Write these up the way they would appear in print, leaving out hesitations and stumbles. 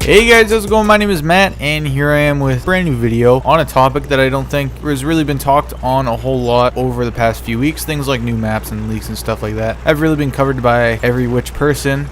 Hey guys, how's it going? My name is Matt, and here I am with a brand new video on a topic that I don't think has really been talked on a whole lot over the past few weeks. Things like new maps and leaks and stuff like that have really been covered by every which person.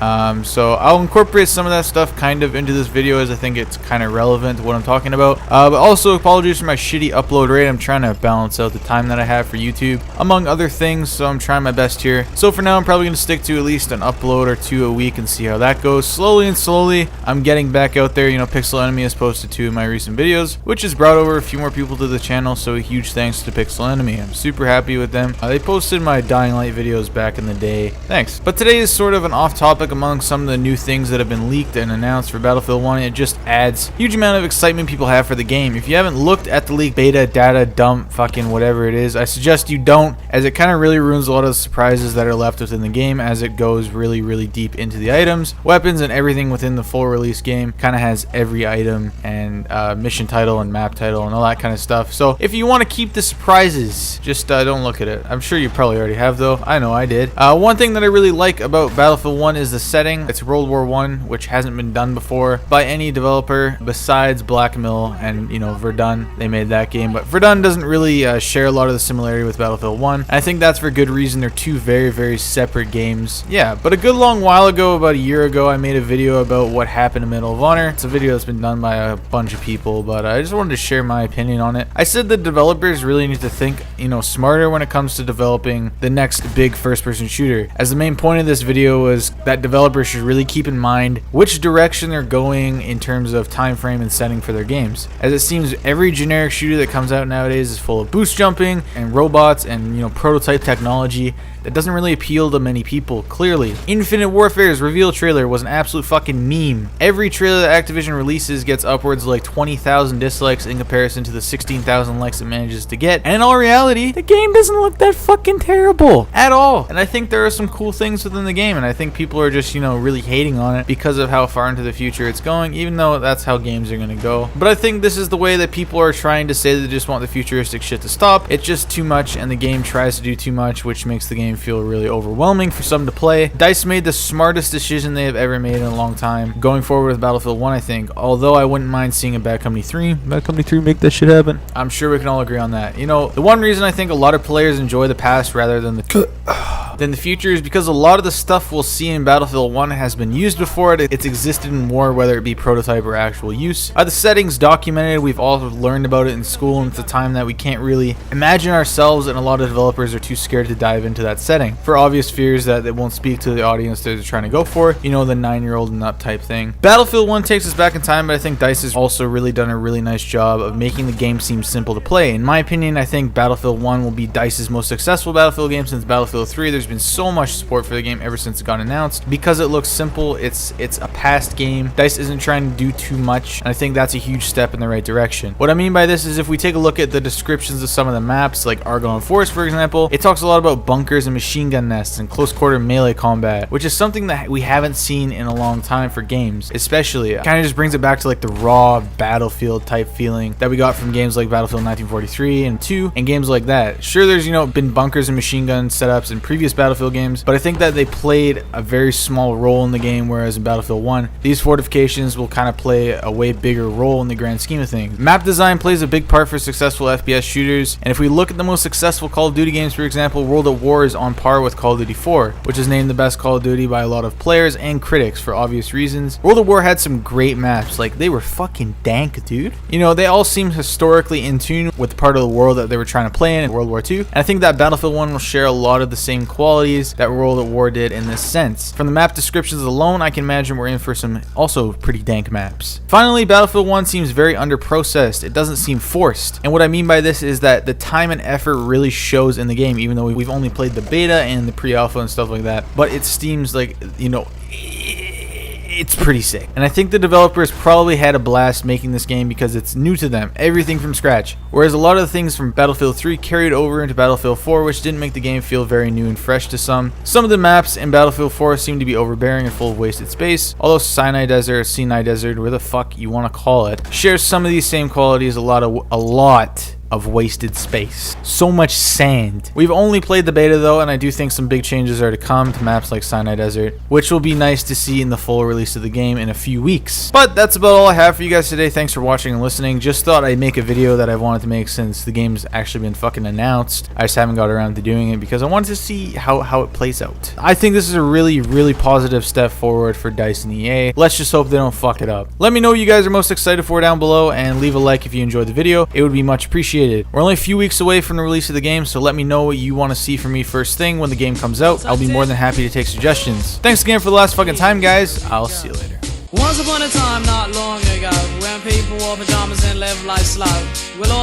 So I'll incorporate some of that stuff kind of into this video as I think it's kind of relevant to what I'm talking about. But also apologies for my shitty upload rate. I'm trying to balance out the time that I have for YouTube, among other things, so I'm trying my best here. So for now, I'm probably going to stick to at least an upload or two a week and see how that goes. Slowly and slowly, I'm getting back out there. You know, Pixel Enemy has posted 2 of my recent videos, which has brought over a few more people to the channel, so a huge thanks to Pixel Enemy. I'm super happy with them. They posted my Dying Light videos back in the day. Thanks. But today is sort of an off topic among some of the new things that have been leaked and announced for Battlefield 1. It just adds huge amount of excitement people have for the game. If you haven't looked at the leaked beta, data, dump, fucking whatever it is, I suggest you don't, as it kind of really ruins a lot of the surprises that are left within the game as it goes really deep into the items, weapons, and everything within the full release game. Kind of has every item and mission title and map title and all that kind of stuff. So if you want to keep the surprises, just don't look at it. I'm sure you probably already have, though. I know I did. One thing that I really like about Battlefield 1 is the setting. It's World War I, which hasn't been done before by any developer besides Black Mill and, you know, Verdun. They made that game, but Verdun doesn't really share a lot of the similarity with Battlefield 1. And I think that's for good reason. They're two very separate games. Yeah, but a good long while ago, about a year ago, I made a video about what happened in Medal of Honor. It's a video that's been done by a bunch of people, but I just wanted to share my opinion on it. I said the developers really need to think, you know, smarter when it comes to developing the next big first-person shooter. As the main point of this video was that developers should really keep in mind which direction they're going in terms of time frame and setting for their games. As it seems every generic shooter that comes out nowadays is full of boost jumping and robots and, you know, prototype technology that doesn't really appeal to many people, clearly. Infinite Warfare's reveal trailer was an absolute fucking meme. Every trailer that Activision releases gets upwards of like 20,000 dislikes in comparison to the 16,000 likes it manages to get. And in all reality, the game doesn't look that fucking terrible at all. And I think there are some cool things within the game, and I think people are just, you know, really hating on it because of how far into the future it's going, even though that's how games are going to go. But I think this is the way that people are trying to say they just want the futuristic shit to stop. It's just too much, and the game tries to do too much, which makes the game feel really overwhelming for some to play. DICE made the smartest decision they have ever made in a long time going forward with Battlefield 1, I think. Although I wouldn't mind seeing a Bad Company 3. Bad Company 3, make that shit happen. I'm sure we can all agree on that. You know, the one reason I think a lot of players enjoy the past rather than the future is because a lot of the stuff we'll see in Battlefield 1 has been used before. It's existed in war, whether it be prototype or actual use. The settings documented, we've all learned about it in school, and it's a time that we can't really imagine ourselves, and a lot of developers are too scared to dive into that setting for obvious fears that it won't speak to the audience they're trying to go for, you know, the 9-year-old and up type thing. Battlefield 1 takes us back in time, but I think DICE has also really done a really nice job of making the game seem simple to play. In my opinion, I think Battlefield 1 will be DICE's most successful Battlefield game since Battlefield 3. There's been so much support for the game ever since it got announced because it looks simple. It's a past game. DICE isn't trying to do too much, and I think that's a huge step in the right direction. What I mean by this is if we take a look at the descriptions of some of the maps, like Argonne Forest for example, it talks a lot about bunkers and machine gun nests and close quarter melee combat, which is something that we haven't seen in a long time for games. Especially, it kind of just brings it back to like the raw Battlefield type feeling that we got from games like Battlefield 1943 and 2 and games like that. Sure, there's, you know, been bunkers and machine gun setups in previous Battlefield games, but I think that they played a very small role in the game, whereas in Battlefield 1, these fortifications will kind of play a way bigger role in the grand scheme of things. Map design plays a big part for successful FPS shooters, and if we look at the most successful Call of Duty games, for example, World at War is on par with Call of Duty 4, which is named the best Call of Duty by a lot of players and critics for obvious reasons. World at War had some great maps, like they were fucking dank, dude. You know, they all seemed historically in tune with the part of the world that they were trying to play in World War II, and I think that Battlefield 1 will share a lot of the same qualities that World at War did in this sense. From the map descriptions alone, I can imagine we're in for some also pretty dank maps. Finally, Battlefield 1 seems very under-processed. It doesn't seem forced. And what I mean by this is that the time and effort really shows in the game, even though we've only played the beta and the pre-alpha and stuff like that. But it seems like, you know, it's pretty sick. And I think the developers probably had a blast making this game because it's new to them, everything from scratch. Whereas a lot of the things from Battlefield 3 carried over into Battlefield 4, which didn't make the game feel very new and fresh to some. Some of the maps in Battlefield 4 seem to be overbearing and full of wasted space, although Sinai Desert or Sinai Desert, where the fuck you want to call it, shares some of these same qualities a lot of wasted space. So much sand. We've only played the beta though, and I do think some big changes are to come to maps like Sinai Desert, which will be nice to see in the full release of the game in a few weeks. But that's about all I have for you guys today. Thanks for watching and listening. Just thought I'd make a video that I've wanted to make since the game's actually been fucking announced. I just haven't got around to doing it because I wanted to see how it plays out. I think this is a really positive step forward for DICE and EA. Let's just hope they don't fuck it up. Let me know what you guys are most excited for down below, and leave a like if you enjoyed the video. It would be much appreciated. We're only a few weeks away from the release of the game, so let me know what you want to see from me first thing when the game comes out. I'll be more than happy to take suggestions. Thanks again for the last fucking time, guys. I'll see you later. Once upon a time not long ago, when people wore pajamas and lived life slow, we'll all